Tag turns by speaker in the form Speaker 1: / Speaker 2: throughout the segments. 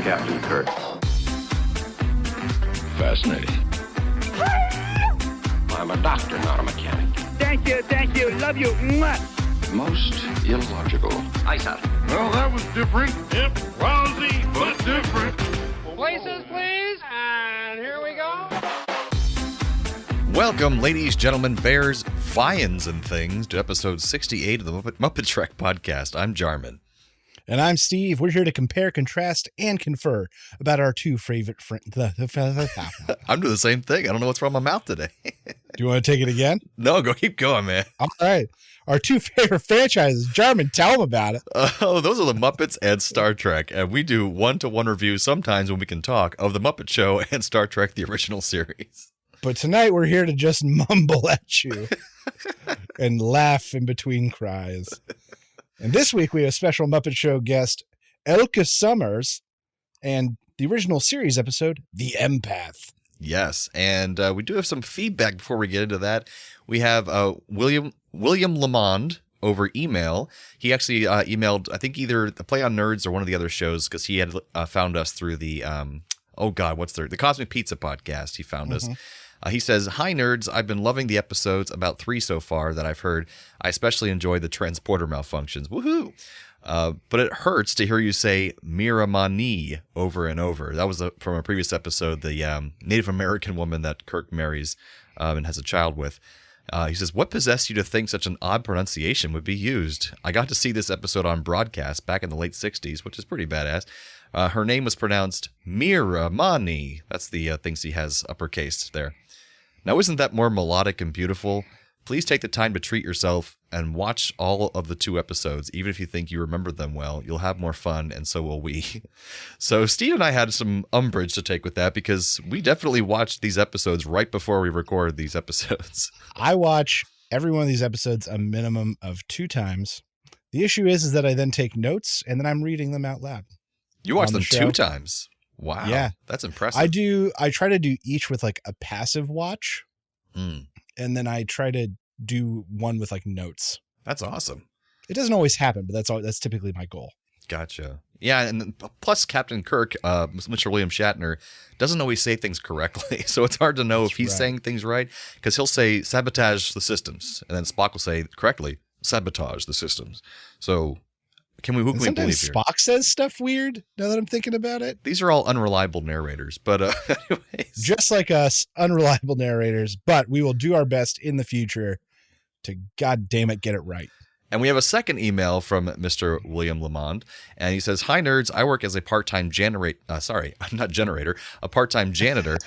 Speaker 1: Captain Kirk.
Speaker 2: Fascinating.
Speaker 1: I'm a doctor, not a mechanic.
Speaker 3: Thank you, love you. Mwah.
Speaker 2: Most illogical.
Speaker 1: Aye, sir.
Speaker 4: Well, that was different. Yep, lousy, but different.
Speaker 5: Places, please, and here we go.
Speaker 6: Welcome, ladies, gentlemen, bears, viands, and things, to episode 68 of the MuppeTrek podcast. I'm Jarman.
Speaker 7: And I'm Steve. We're here to compare, contrast, and confer about our two favorite friends.
Speaker 6: I'm doing the same thing. I don't know what's wrong with my mouth today.
Speaker 7: Do you want to take it again?
Speaker 6: No, keep going, man.
Speaker 7: All right. Our two favorite franchises. Jarman, tell them about it.
Speaker 6: Those are the Muppets and Star Trek. And we do one-to-one reviews sometimes when we can talk of the Muppet Show and Star Trek, the original series.
Speaker 7: But tonight we're here to just mumble at you and laugh in between cries. And this week we have a special Muppet Show guest, Elke Sommer, and the original series episode, The Empath.
Speaker 6: Yes, and we do have some feedback before we get into that. We have William Lamond over email. He actually emailed, I think, either the Play on Nerds or one of the other shows, because he had found us through the, the Cosmic Pizza podcast. He found us. He says, "Hi, nerds. I've been loving the episodes, about 3 so far that I've heard. I especially enjoy the transporter malfunctions. Woohoo! But it hurts to hear you say Miramani over and over." That was from a previous episode, the Native American woman that Kirk marries and has a child with. He says, "What possessed you to think such an odd pronunciation would be used? I got to see this episode on broadcast back in the late 60s, which is pretty badass. Her name was pronounced Miramani." That's the things he has uppercased there. Now, isn't that more melodic and beautiful? Please take the time to treat yourself and watch all of the 2 episodes. Even if you think you remember them well, you'll have more fun, and so will we. So Steve and I had some umbrage to take with that, because we definitely watched these episodes right before we recorded these episodes.
Speaker 7: I watch every one of these episodes a minimum of 2 times. The issue is that I then take notes, and then I'm reading them out loud.
Speaker 6: You watched them 2 times? Wow. Yeah. That's impressive.
Speaker 7: I try to do each with like a passive watch. And then I try to do one with like notes.
Speaker 6: That's awesome.
Speaker 7: It doesn't always happen, but that's typically my goal.
Speaker 6: Gotcha. Yeah, and plus Captain Kirk, Mr. William Shatner, doesn't always say things correctly, so it's hard to know if he's saying things right, because he'll say sabotage the systems, and then Spock will say correctly sabotage the systems. So who can we believe here?
Speaker 7: Spock says stuff weird, now that I'm thinking about it.
Speaker 6: These are all unreliable narrators, but anyways.
Speaker 7: Just like us, unreliable narrators, but we will do our best in the future to, God damn it, get it right.
Speaker 6: And we have a second email from Mr. William Lamond, and he says, "Hi, nerds. I work as a part-time a part-time janitor."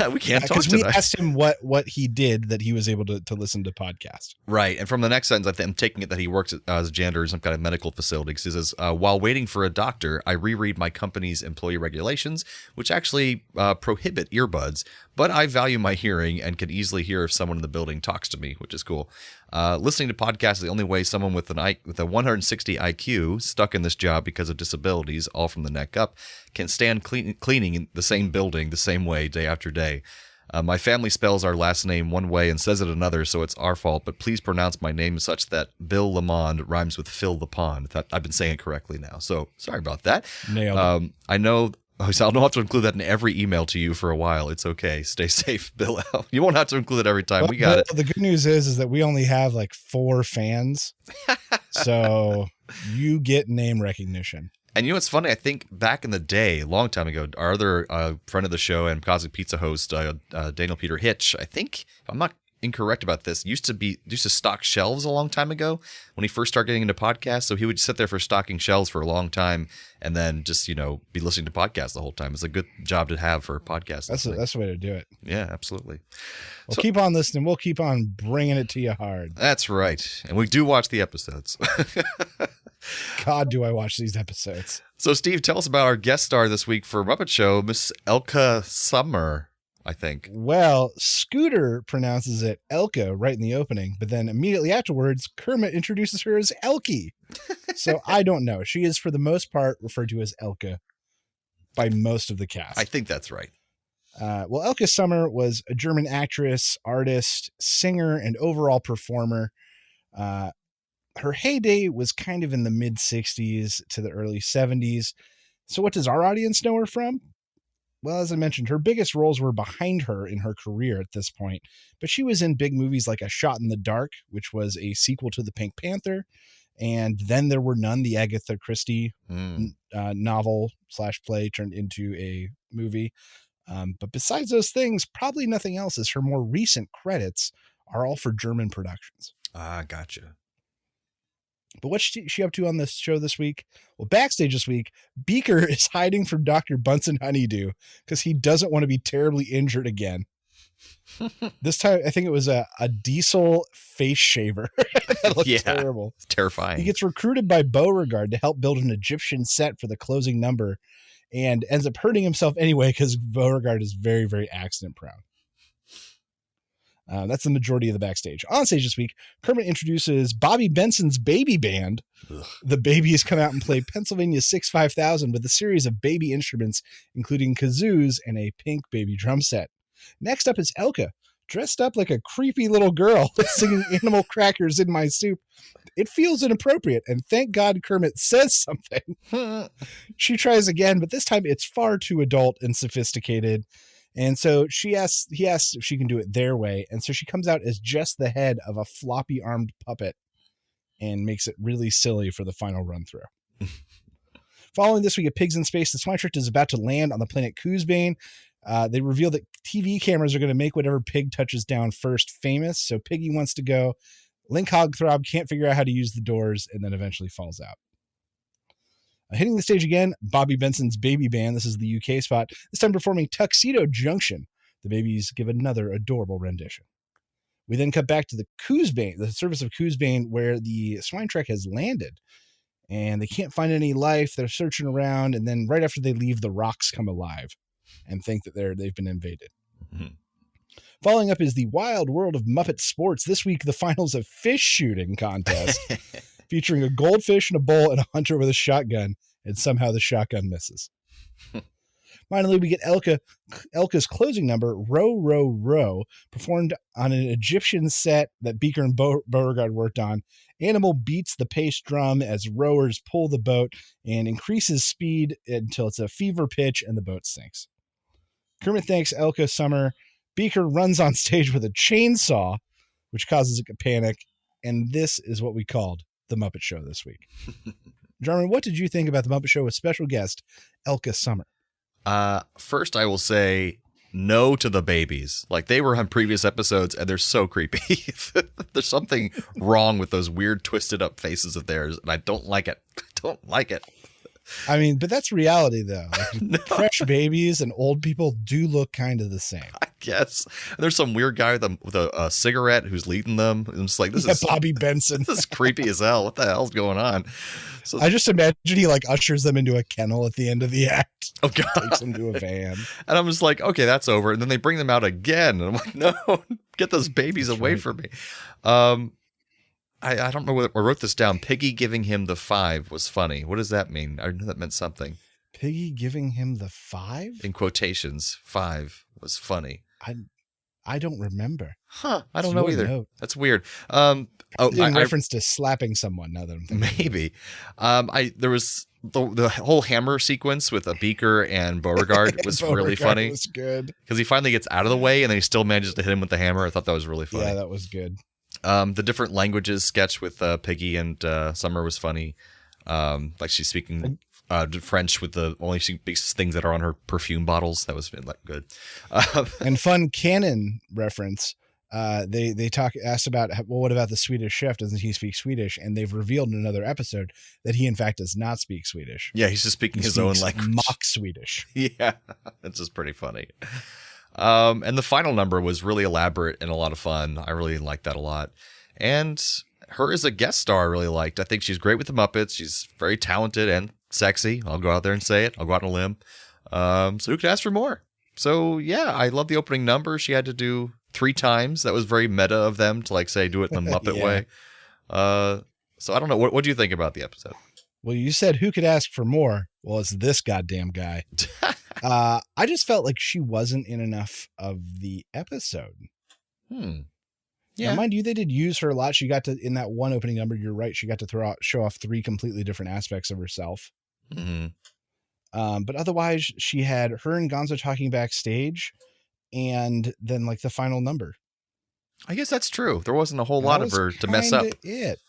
Speaker 6: We can't talk tonight.
Speaker 7: We asked him what he did that he was able to listen to podcast.
Speaker 6: Right. And from the next sentence, I'm taking it that he works as a janitor in some kind of medical facility. He says, "While waiting for a doctor, I reread my company's employee regulations, which actually prohibit earbuds, but I value my hearing and can easily hear if someone in the building talks to me," which is cool. "Listening to podcasts is the only way someone with a 160 IQ, stuck in this job because of disabilities, all from the neck up, can stand cleaning in the same building the same way day after day. My family spells our last name one way and says it another, so it's our fault, but please pronounce my name such that Bill Lamond rhymes with Phil the Pond." I've been saying it correctly now, so sorry about that.
Speaker 7: Nailed it.
Speaker 6: I know... So I don't have to include that in every email to you for a while. It's okay. Stay safe, Bill. You won't have to include it every time. We got it.
Speaker 7: The good news is that we only have like 4 fans. So you get name recognition.
Speaker 6: And you know what's funny? I think back in the day, a long time ago, our other friend of the show and Cosmic Pizza host, Daniel Peter Hitch, I think, if I'm not incorrect about this, used to stock shelves a long time ago when he first started getting into podcasts. So he would sit there for stocking shelves for a long time and then just, be listening to podcasts the whole time. It's a good job to have for podcasts.
Speaker 7: That's the way to do it.
Speaker 6: Yeah, absolutely.
Speaker 7: Well, keep on listening. We'll keep on bringing it to you hard.
Speaker 6: That's right. And we do watch the episodes.
Speaker 7: God, do I watch these episodes.
Speaker 6: So Steve, tell us about our guest star this week for Muppet Show, Miss Elke Sommer, I think.
Speaker 7: Well, Scooter pronounces it Elke right in the opening, but then immediately afterwards, Kermit introduces her as Elke. So I don't know. She is, for the most part, referred to as Elke by most of the cast.
Speaker 6: I think that's right.
Speaker 7: Well, Elke Sommer was a German actress, artist, singer, and overall performer. Her heyday was kind of in the mid-'60s to the early '70s. So what does our audience know her from? Well, as I mentioned, her biggest roles were behind her in her career at this point, but she was in big movies like A Shot in the Dark, which was a sequel to The Pink Panther, and Then There Were None, the Agatha Christie novel / play turned into a movie. But besides those things, probably nothing else, as her more recent credits are all for German productions.
Speaker 6: Ah, gotcha.
Speaker 7: But what's she up to on this show this week? Well, backstage this week, Beaker is hiding from Dr. Bunsen Honeydew because he doesn't want to be terribly injured again. This time, I think it was a diesel face shaver. That looked terrible.
Speaker 6: It's terrifying.
Speaker 7: He gets recruited by Beauregard to help build an Egyptian set for the closing number and ends up hurting himself anyway because Beauregard is very, very accident prone. That's the majority of the backstage. On stage this week, Kermit introduces Bobby Benson's baby band. Ugh. The Babies come out and play Pennsylvania 6-5000 with a series of baby instruments, including kazoos and a pink baby drum set. Next up is Elke, dressed up like a creepy little girl, singing Animal Crackers in My Soup. It feels inappropriate, and thank God Kermit says something. She tries again, but this time it's far too adult and sophisticated. And so he asks if she can do it their way. And so she comes out as just the head of a floppy armed puppet and makes it really silly for the final run through. Following this week at Pigs in Space, the Swine Trick is about to land on the planet Coosbane. They reveal that TV cameras are going to make whatever pig touches down first famous. So Piggy wants to go. Link Hogthrob can't figure out how to use the doors and then eventually falls out. Hitting the stage again, Bobby Benson's baby band. This is the UK spot. This time performing Tuxedo Junction. The babies give another adorable rendition. We then cut back to the Coosbane, the surface of Coosbane, where the Swine Trek has landed. And they can't find any life. They're searching around. And then right after they leave, the rocks come alive and think that they've been invaded. Mm-hmm. Following up is the wild world of Muppet Sports. This week, the finals of fish shooting contest. Featuring a goldfish in a bowl and a hunter with a shotgun, and somehow the shotgun misses. Finally, we get Elke's closing number, Row, Row, Row, performed on an Egyptian set that Beaker and Beauregard worked on. Animal beats the pace drum as rowers pull the boat and increases speed until it's a fever pitch and the boat sinks. Kermit thanks Elke Sommer. Beaker runs on stage with a chainsaw, which causes a panic, and this is what we called the Muppet Show this week. Jarman, what did you think about the Muppet Show with special guest Elke Sommer?
Speaker 6: First, I will say no to the babies. Like, they were on previous episodes, and they're so creepy. There's something wrong with those weird, twisted up faces of theirs, and I don't like it. I don't like it.
Speaker 7: I mean, but that's reality, though. Like, no. Fresh babies and old people do look kind of the same.
Speaker 6: I guess. There's some weird guy with a cigarette who's leading them. I'm just like, this is
Speaker 7: Bobby Benson.
Speaker 6: This is creepy as hell. What the hell's going on? So
Speaker 7: I just imagine he like ushers them into a kennel at the end of the act.
Speaker 6: Oh God,
Speaker 7: takes them to a van.
Speaker 6: And I'm just like, okay, that's over. And then they bring them out again. And I'm like, no, get those babies away from me. I don't know what I wrote this down. Piggy giving him the 5 was funny. What does that mean? I knew that meant something.
Speaker 7: Piggy giving him the 5?
Speaker 6: In quotations, 5 was funny.
Speaker 7: I don't remember.
Speaker 6: Huh. I don't know either.
Speaker 7: Note.
Speaker 6: That's weird.
Speaker 7: In reference to slapping someone, now that I'm thinking.
Speaker 6: Maybe. There was the whole hammer sequence with a Beaker and Beauregard was really funny.
Speaker 7: It was good.
Speaker 6: Because he finally gets out of the way and then he still manages to hit him with the hammer. I thought that was really funny.
Speaker 7: Yeah, that was good.
Speaker 6: The different languages sketch with Piggy and Summer was funny. Like she's speaking French with the only she speaks things that are on her perfume bottles. That was like good.
Speaker 7: And fun canon reference. They asked about, well, what about the Swedish chef? Doesn't he speak Swedish? And they've revealed in another episode that he in fact does not speak Swedish.
Speaker 6: Yeah, he's just speaking his own language.
Speaker 7: Mock Swedish.
Speaker 6: Yeah, it's just pretty funny. And the final number was really elaborate and a lot of fun. I really liked that a lot. And her as a guest star I really liked. I think she's great with the Muppets. She's very talented and sexy. I'll go out there and say it. I'll go out on a limb. So who could ask for more? So yeah, I love the opening number. She had to do 3 times. That was very meta of them to like say, do it in the Muppet way. So I don't know. What do you think about the episode?
Speaker 7: Well, you said who could ask for more? Well, it's this goddamn guy. I just felt like she wasn't in enough of the episode. Yeah. Now, mind you, they did use her a lot. She got to, in that one opening number, you're right, she got to show off 3 completely different aspects of herself.
Speaker 6: Mm-hmm.
Speaker 7: But otherwise, she had her and Gonzo talking backstage, and then like the final number.
Speaker 6: I guess that's true. There wasn't a whole lot of her to mess up.
Speaker 7: It.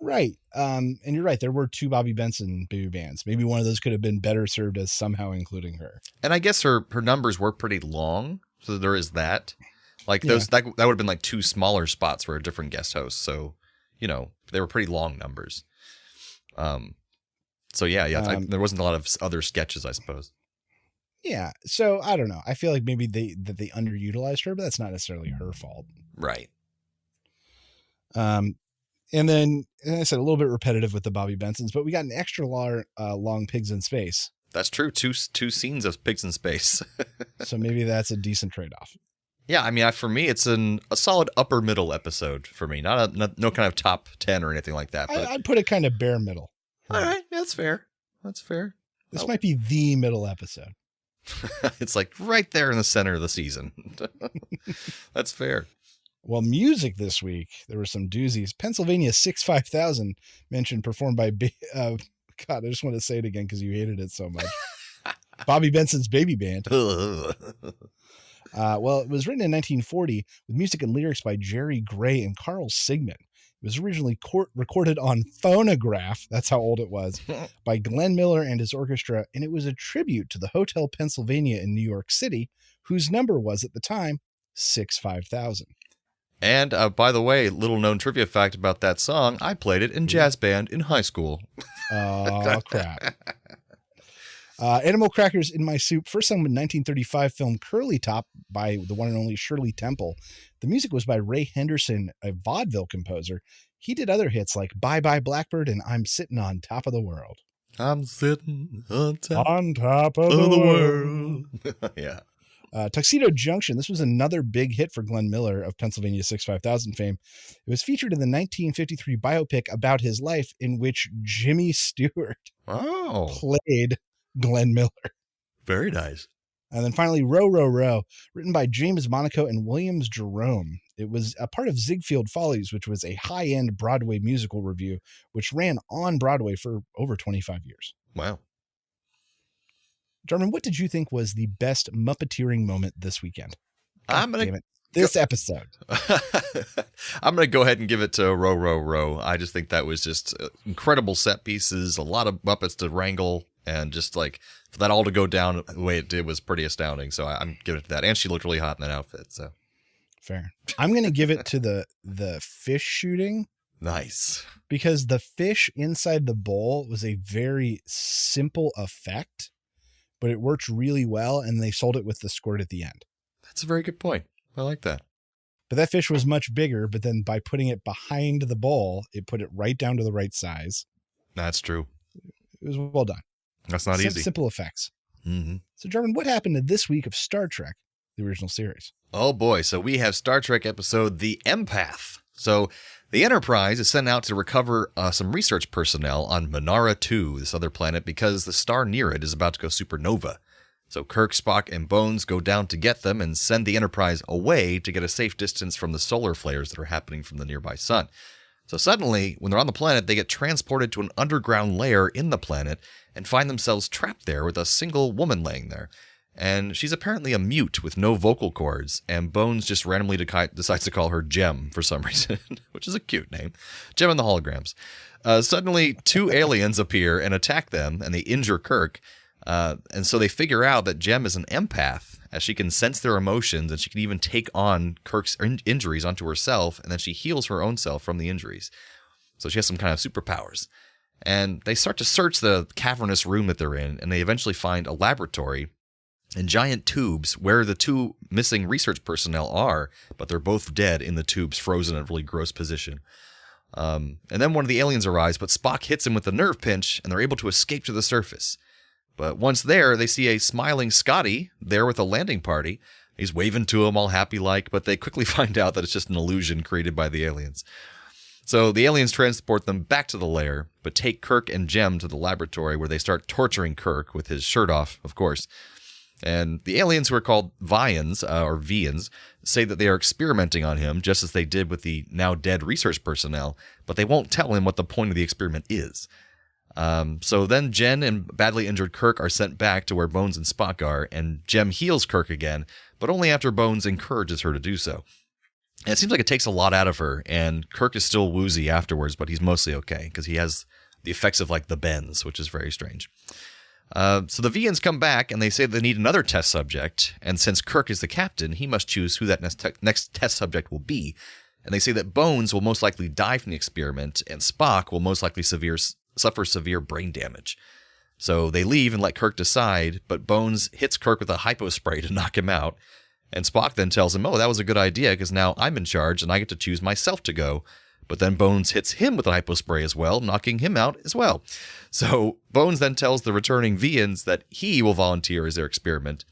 Speaker 7: Right. And you're right. There were 2 Bobby Benson baby bands. Maybe one of those could have been better served as somehow including her.
Speaker 6: And I guess her numbers were pretty long. So there is that. Like those, that would have been like 2 smaller spots for a different guest host. So, they were pretty long numbers. So there wasn't a lot of other sketches, I suppose.
Speaker 7: Yeah. So I don't know. I feel like maybe they underutilized her, but that's not necessarily her fault.
Speaker 6: Right.
Speaker 7: And then, as I said, a little bit repetitive with the Bobby Bensons, but we got an extra long Pigs in Space.
Speaker 6: That's true. Two scenes of Pigs in Space.
Speaker 7: So maybe that's a decent trade-off.
Speaker 6: Yeah, I mean, for me, it's a solid upper middle episode for me. Not no kind of top 10 or anything like that. But
Speaker 7: I'd put it kind of bare middle.
Speaker 6: All right, that's fair. That's fair.
Speaker 7: This might be the middle episode.
Speaker 6: It's like right there in the center of the season. That's fair.
Speaker 7: Well, music this week, there were some doozies. Pennsylvania 65000 mentioned, performed by, God, I just want to say it again because you hated it so much. Bobby Benson's Baby Band. Well, it was written in 1940 with music and lyrics by Jerry Gray and Carl Sigmund. It was originally recorded on phonograph, that's how old it was, by Glenn Miller and his orchestra, and it was a tribute to the Hotel Pennsylvania in New York City, whose number was at the time 65000.
Speaker 6: And by the way, little known trivia fact about that song, I played it in jazz band in high school.
Speaker 7: Oh, crap. Animal Crackers in My Soup, first sung in 1935 film Curly Top by the one and only Shirley Temple. The music was by Ray Henderson, a vaudeville composer. He did other hits like Bye Bye Blackbird and I'm Sitting on Top of the World.
Speaker 6: I'm sitting on top
Speaker 7: of the world.
Speaker 6: Yeah.
Speaker 7: Tuxedo Junction. This was another big hit for Glenn Miller of Pennsylvania 65000 fame. It was featured in the 1953 biopic about his life in which Jimmy Stewart played Glenn Miller.
Speaker 6: Very nice.
Speaker 7: And then finally, Row, Row, Row, written by James Monaco and Williams Jerome. It was a part of Ziegfeld Follies, which was a high-end Broadway musical review, which ran on Broadway for over 25 years.
Speaker 6: Wow.
Speaker 7: Jarman, what did you think was the best Muppeteering moment this weekend?
Speaker 6: This
Speaker 7: episode.
Speaker 6: I'm going to go ahead and give it to Row, Row, Row. I just think that was just incredible set pieces, a lot of Muppets to wrangle, and just like for that all to go down the way it did was pretty astounding. So I'm giving it to that. And she looked really hot in that outfit. So
Speaker 7: fair. I'm going to give it to the fish shooting.
Speaker 6: Nice. Because
Speaker 7: the fish inside the bowl was a very simple effect, but it worked really well, and they sold it with the squirt at the end.
Speaker 6: That's a very good point. I like that.
Speaker 7: But that fish was much bigger, but then by putting it behind the bowl, it put it right down to the right size.
Speaker 6: That's true.
Speaker 7: It was well done.
Speaker 6: That's not easy.
Speaker 7: Simple effects.
Speaker 6: Mm-hmm.
Speaker 7: So, Jarman, what happened to this week of Star Trek, the original series?
Speaker 6: Oh, boy. So we have Star Trek episode The Empath. So the Enterprise is sent out to recover some research personnel on Manara 2, this other planet, because the star near it is about to go supernova. So Kirk, Spock, and Bones go down to get them and send the Enterprise away to get a safe distance from the solar flares that are happening from the nearby sun. So suddenly, when they're on the planet, they get transported to an underground lair in the planet and find themselves trapped there with a single woman laying there. And she's apparently a mute with no vocal cords, and Bones just randomly decides to call her Gem for some reason, which is a cute name. Gem and the Holograms. Suddenly, 2 aliens appear and attack them, and they injure Kirk. And so they figure out that Gem is an empath, as she can sense their emotions, and she can even take on Kirk's injuries onto herself, and then she heals her own self from the injuries. So she has some kind of superpowers. And they start to search the cavernous room that they're in, and they eventually find a laboratory and giant tubes where the 2 missing research personnel are, but they're both dead in the tubes, frozen in a really gross position. And then one of the aliens arrives, but Spock hits him with a nerve pinch, and they're able to escape to the surface. But once there, they see a smiling Scotty there with a landing party. He's waving to them all happy-like, but they quickly find out that it's just an illusion created by the aliens. So the aliens transport them back to the lair, but take Kirk and Gem to the laboratory where they start torturing Kirk with his shirt off, of course. And the aliens, who are called Vians, or Vians, say that they are experimenting on him, just as they did with the now dead research personnel, but they won't tell him what the point of the experiment is. So then Jen and badly injured Kirk are sent back to where Bones and Spock are, and Jem heals Kirk again, but only after Bones encourages her to do so. And it seems like it takes a lot out of her, and Kirk is still woozy afterwards, but he's mostly okay, because he has the effects of like the bends, which is very strange. So the VNs come back, and they say they need another test subject, and since Kirk is the captain, he must choose who that next test subject will be. And they say that Bones will most likely die from the experiment, and Spock will most likely suffer severe brain damage. So they leave and let Kirk decide, but Bones hits Kirk with a hypo spray to knock him out. And Spock then tells him, oh, that was a good idea because now I'm in charge and I get to choose myself to go. But then Bones hits him with a hypo spray as well, knocking him out as well. So Bones then tells the returning Vians that he will volunteer as their experiment.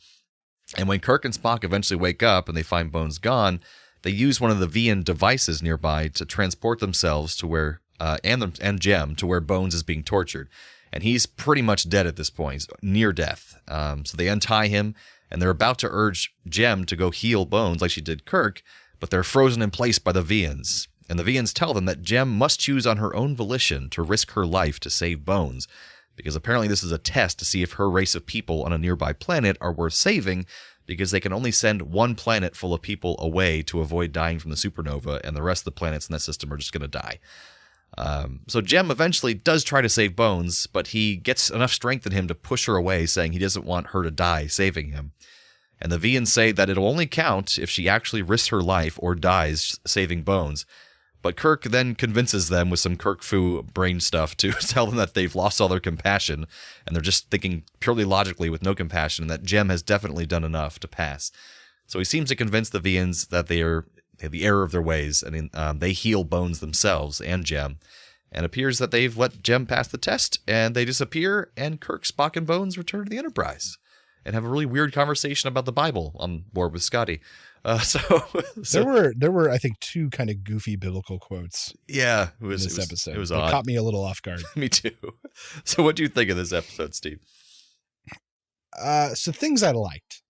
Speaker 6: And when Kirk and Spock eventually wake up and they find Bones gone, they use one of the Vian devices nearby to transport themselves to where and Jem to where Bones is being tortured. And he's pretty much dead at this point. He's near death. So they untie him, and they're about to urge Jem to go heal Bones like she did Kirk, but they're frozen in place by the Vians. And the Vians tell them that Jem must choose on her own volition to risk her life to save Bones, because apparently this is a test to see if her race of people on a nearby planet are worth saving, because they can only send one planet full of people away to avoid dying from the supernova, and the rest of the planets in that system are just going to die. So Jem eventually does try to save Bones, but he gets enough strength in him to push her away, saying he doesn't want her to die saving him. And the Vians say that it'll only count if she actually risks her life or dies saving Bones. But Kirk then convinces them with some Kirk Fu brain stuff to tell them that they've lost all their compassion, and they're just thinking purely logically with no compassion, and that Jem has definitely done enough to pass. So he seems to convince the Vians that they have the error of their ways, and they heal Bones themselves and Jem. And it appears that they've let Jem pass the test, and they disappear, and Kirk, Spock, and Bones return to the Enterprise and have a really weird conversation about the Bible on board with Scotty.
Speaker 7: There were I think two kind of goofy biblical quotes.
Speaker 6: Yeah,
Speaker 7: in this episode.
Speaker 6: It was
Speaker 7: odd.
Speaker 6: odd.
Speaker 7: Caught me a little off guard.
Speaker 6: Me too. So what do you think of this episode, Steve?
Speaker 7: So things I liked.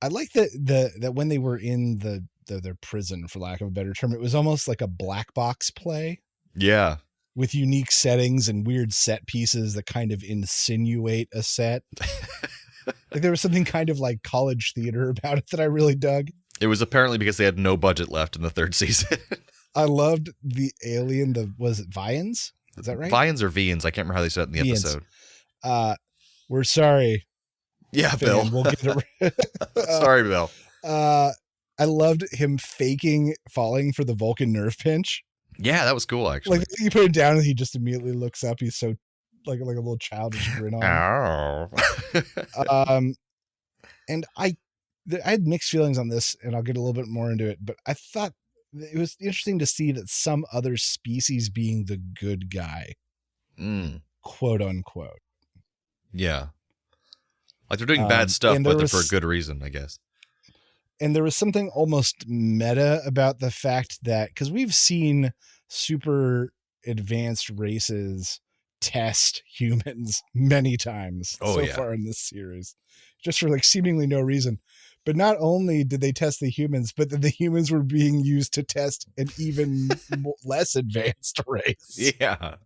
Speaker 7: I liked that when they were in their prison, for lack of a better term, it was almost like a black box play.
Speaker 6: Yeah.
Speaker 7: With unique settings and weird set pieces that kind of insinuate a set. Like there was something kind of like college theater about it that I really dug.
Speaker 6: It was apparently because they had no budget left in the third season.
Speaker 7: I loved the alien, was it Vians? Is that right?
Speaker 6: Vians or Vians? I can't remember how they said it in the episode.
Speaker 7: We're sorry.
Speaker 6: Yeah,
Speaker 7: Finn,
Speaker 6: Bill.
Speaker 7: We'll get it.
Speaker 6: Sorry, Bill.
Speaker 7: I loved him faking falling for the Vulcan nerve pinch.
Speaker 6: Yeah, that was cool, actually.
Speaker 7: Like you put it down and he just immediately looks up. He's so like a little childish grin on.
Speaker 6: Ow.
Speaker 7: And I had mixed feelings on this, and I'll get a little bit more into it, but I thought it was interesting to see that some other species being the good guy, quote unquote.
Speaker 6: Yeah. Like they're doing bad stuff, but they're for a good reason, I guess.
Speaker 7: And there was something almost meta about the fact that, because we've seen super advanced races test humans many times far in this series, just for like seemingly no reason. But not only did they test the humans, but that the humans were being used to test an even less advanced race.
Speaker 6: Yeah.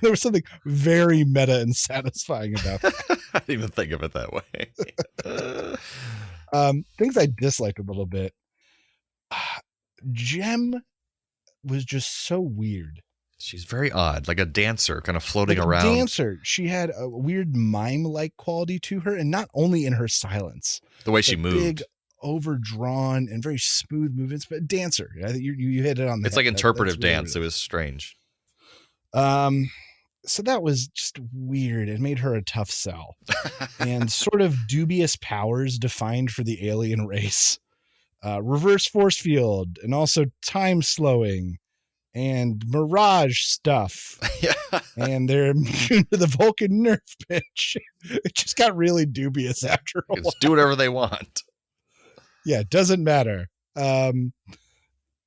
Speaker 7: There was something very meta and satisfying about that.
Speaker 6: I didn't even think of it that way.
Speaker 7: Things I disliked a little bit. Jem was just so weird.
Speaker 6: She's very odd, like a dancer kind of floating around.
Speaker 7: Dancer. She had a weird mime-like quality to her, and not only in her silence.
Speaker 6: The way she moved.
Speaker 7: Big, overdrawn, and very smooth movements, but dancer. I think you hit it on the
Speaker 6: It's
Speaker 7: head.
Speaker 6: like interpretive
Speaker 7: really
Speaker 6: dance. It was strange.
Speaker 7: So that was just weird. It made her a tough sell. And sort of dubious powers defined for the alien race. Reverse force field, and also time slowing, and mirage stuff.
Speaker 6: Yeah.
Speaker 7: And they're immune to the Vulcan nerve pinch. It just got really dubious after a while.
Speaker 6: Just do whatever they want.
Speaker 7: Yeah, it doesn't matter. I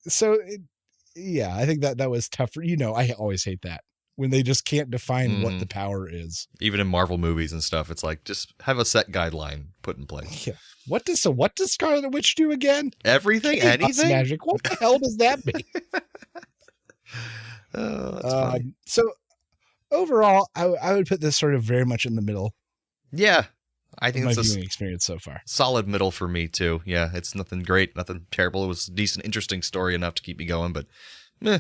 Speaker 7: think that was tough for, I always hate that when they just can't define what the power is.
Speaker 6: Even in Marvel movies and stuff, it's like, just have a set guideline put in place.
Speaker 7: Yeah. What does Scarlet Witch do again?
Speaker 6: Everything?
Speaker 7: Chaos
Speaker 6: Anything?
Speaker 7: magic. What the hell does that mean?
Speaker 6: Oh, that's funny.
Speaker 7: So overall, I would put this sort of very much in the middle.
Speaker 6: Yeah. I think
Speaker 7: my
Speaker 6: it's
Speaker 7: viewing experience so far.
Speaker 6: Solid middle for me too. Yeah, it's nothing great, nothing terrible. It was a decent, interesting story enough to keep me going, but meh.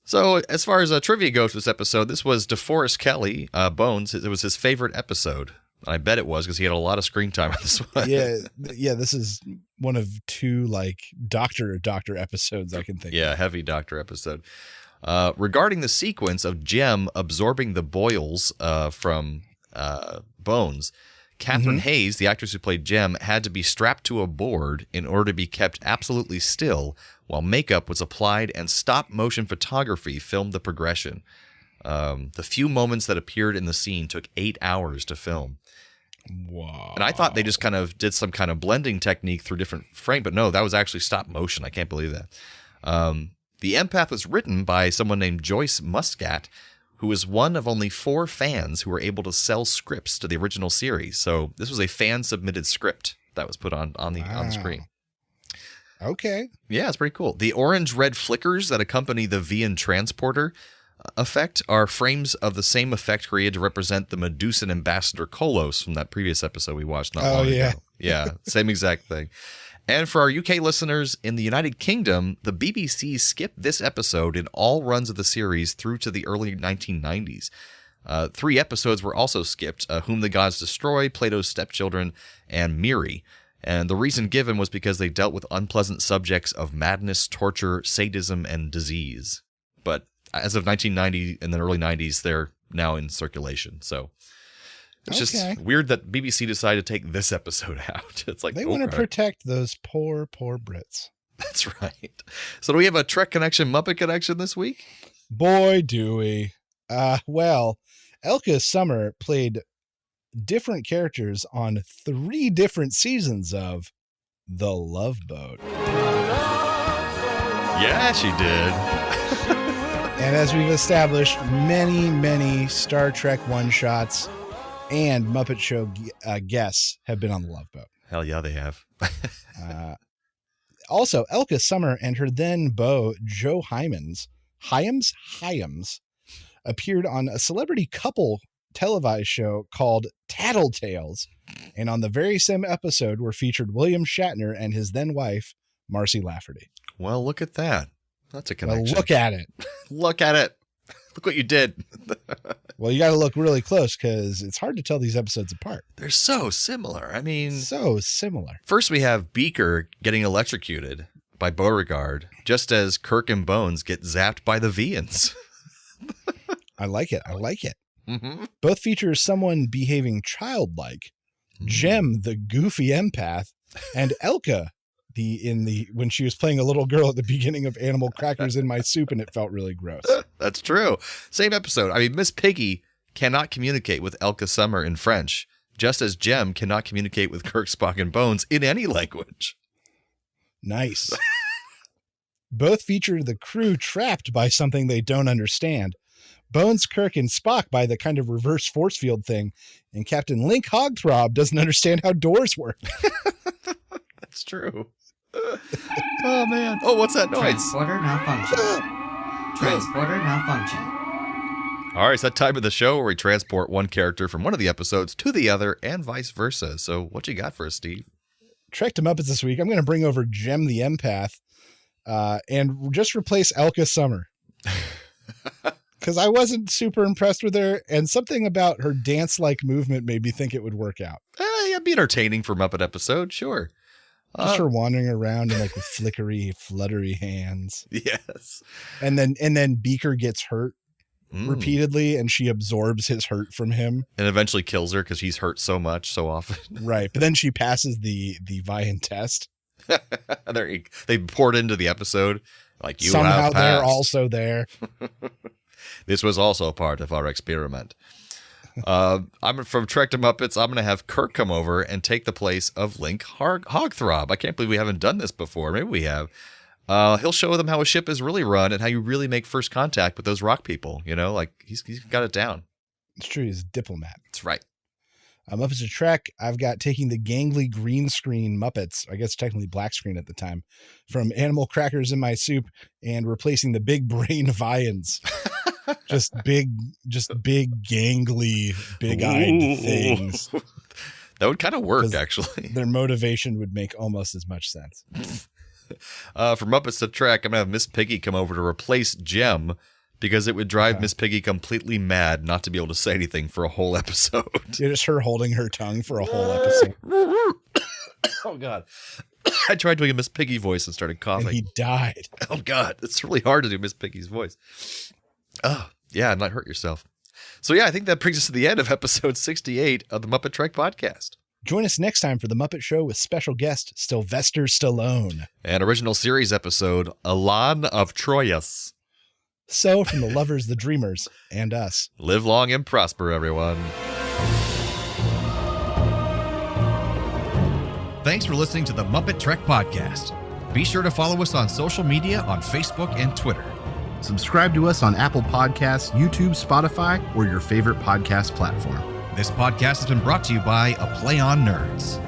Speaker 6: So as far as trivia goes for this episode, this was DeForest Kelley, Bones. It was his favorite episode. I bet it was because he had a lot of screen time on this one.
Speaker 7: Yeah. This is one of two like doctor episodes I can think of.
Speaker 6: Yeah, heavy doctor episode. Regarding the sequence of Jem absorbing the boils from Bones, Catherine Hayes, the actress who played Jem, had to be strapped to a board in order to be kept absolutely still while makeup was applied and stop-motion photography filmed the progression. The few moments that appeared in the scene took 8 hours to film.
Speaker 7: Wow.
Speaker 6: And I thought they just kind of did some kind of blending technique through different frames, but no, that was actually stop motion. I can't believe that. The Empath was written by someone named Joyce Muscat, who is one of only 4 fans who were able to sell scripts to the original series. So this was a fan-submitted script that was put on the screen.
Speaker 7: Okay.
Speaker 6: Yeah, it's pretty cool. The orange-red flickers that accompany the Vian transporter effect are frames of the same effect created to represent the Medusan ambassador Kolos from that previous episode we watched not long ago. Yeah, same exact thing. And for our UK listeners in the United Kingdom, the BBC skipped this episode in all runs of the series through to the early 1990s. 3 episodes were also skipped, Whom the Gods Destroy, Plato's Stepchildren, and Miri. And the reason given was because they dealt with unpleasant subjects of madness, torture, sadism, and disease. But as of 1990 and the early 90s, they're now in circulation. So it's just weird that BBC decided to take this episode out. It's like
Speaker 7: they want to protect those poor Brits.
Speaker 6: That's right. So do we have a Trek connection, Muppet connection this week?
Speaker 7: Boy, do we. Well, Elke Sommer played different characters on 3 different seasons of The Love Boat.
Speaker 6: Yeah, she did.
Speaker 7: And as we've established, many Star Trek one-shots and Muppet Show guests have been on The Love Boat.
Speaker 6: Hell yeah, they have.
Speaker 7: Also, Elke Sommer and her then beau, Joe Hyams, appeared on a celebrity couple televised show called Tattletales. And on the very same episode were featured William Shatner and his then wife, Marcy Lafferty.
Speaker 6: Well, look at that. That's a connection.
Speaker 7: Well, look at it.
Speaker 6: Look at it. Look what you did.
Speaker 7: Well, you got to look really close because it's hard to tell these episodes apart.
Speaker 6: They're so similar. I mean,
Speaker 7: so similar.
Speaker 6: First, we have Beaker getting electrocuted by Beauregard, just as Kirk and Bones get zapped by the Vians.
Speaker 7: I like it.
Speaker 6: Mm-hmm.
Speaker 7: Both feature someone behaving childlike. Jem, the goofy empath, and Elke, when she was playing a little girl at the beginning of Animal Crackers in My Soup, and it felt really gross.
Speaker 6: That's true. Same episode. I mean, Miss Piggy cannot communicate with Elke Sommer in French, just as Jem cannot communicate with Kirk, Spock, and Bones in any language.
Speaker 7: Nice. Both feature the crew trapped by something they don't understand. Bones, Kirk, and Spock by the kind of reverse force field thing, and Captain Link Hogthrob doesn't understand how doors work.
Speaker 6: That's true. Oh, man. Oh, what's that noise?
Speaker 8: Transporter malfunction. Transporter malfunction.
Speaker 6: All right, it's that time of the show where we transport one character from one of the episodes to the other and vice versa. So what you got for us, Steve?
Speaker 7: Trek to Muppets this week. I'm going to bring over Jem the Empath and just replace Elke Sommer. Because I wasn't super impressed with her, and something about her dance-like movement made me think it would work out.
Speaker 6: Yeah, it'd be entertaining for Muppet episode, sure.
Speaker 7: Just her wandering around and like with flickery, fluttery hands.
Speaker 6: Yes.
Speaker 7: And then Beaker gets hurt repeatedly, and she absorbs his hurt from him.
Speaker 6: And eventually kills her because he's hurt so much, so often.
Speaker 7: Right. But then she passes the Vian test.
Speaker 6: They poured into the episode. Like, you
Speaker 7: somehow
Speaker 6: have passed.
Speaker 7: they're also there.
Speaker 6: This was also part of our experiment. I'm from Trek to Muppets. I'm going to have Kirk come over and take the place of Link Hogthrob. I can't believe we haven't done this before. Maybe we have. He'll show them how a ship is really run and how you really make first contact with those rock people. You know, like he's got it down.
Speaker 7: It's true. He's a diplomat.
Speaker 6: That's right.
Speaker 7: Muppets of Trek, I've got taking the gangly green screen Muppets, I guess technically black screen at the time, from Animal Crackers in My Soup and replacing the big brain Vians. just big, gangly, big-eyed things.
Speaker 6: That would kind of work, actually.
Speaker 7: Their motivation would make almost as much sense.
Speaker 6: For Muppets to Trek, I'm going to have Miss Piggy come over to replace Jem because it would drive Miss Piggy completely mad not to be able to say anything for a whole episode.
Speaker 7: Yeah, just her holding her tongue for a whole episode.
Speaker 6: Oh, God. I tried doing a Miss Piggy voice and started coughing.
Speaker 7: And he died.
Speaker 6: Oh, God. It's really hard to do Miss Piggy's voice. Oh, yeah, not hurt yourself. So, yeah, I think that brings us to the end of episode 68 of the Muppet Trek podcast.
Speaker 7: Join us next time for the Muppet Show with special guest Sylvester Stallone.
Speaker 6: An original series episode, Elan of Troyes.
Speaker 7: So, from the lovers, the dreamers, and us.
Speaker 6: Live long and prosper, everyone. Thanks for listening to the Muppet Trek podcast. Be sure to follow us on social media on Facebook and Twitter.
Speaker 9: Subscribe to us on Apple Podcasts, YouTube, Spotify, or your favorite podcast platform.
Speaker 6: This podcast has been brought to you by A Play on Nerds.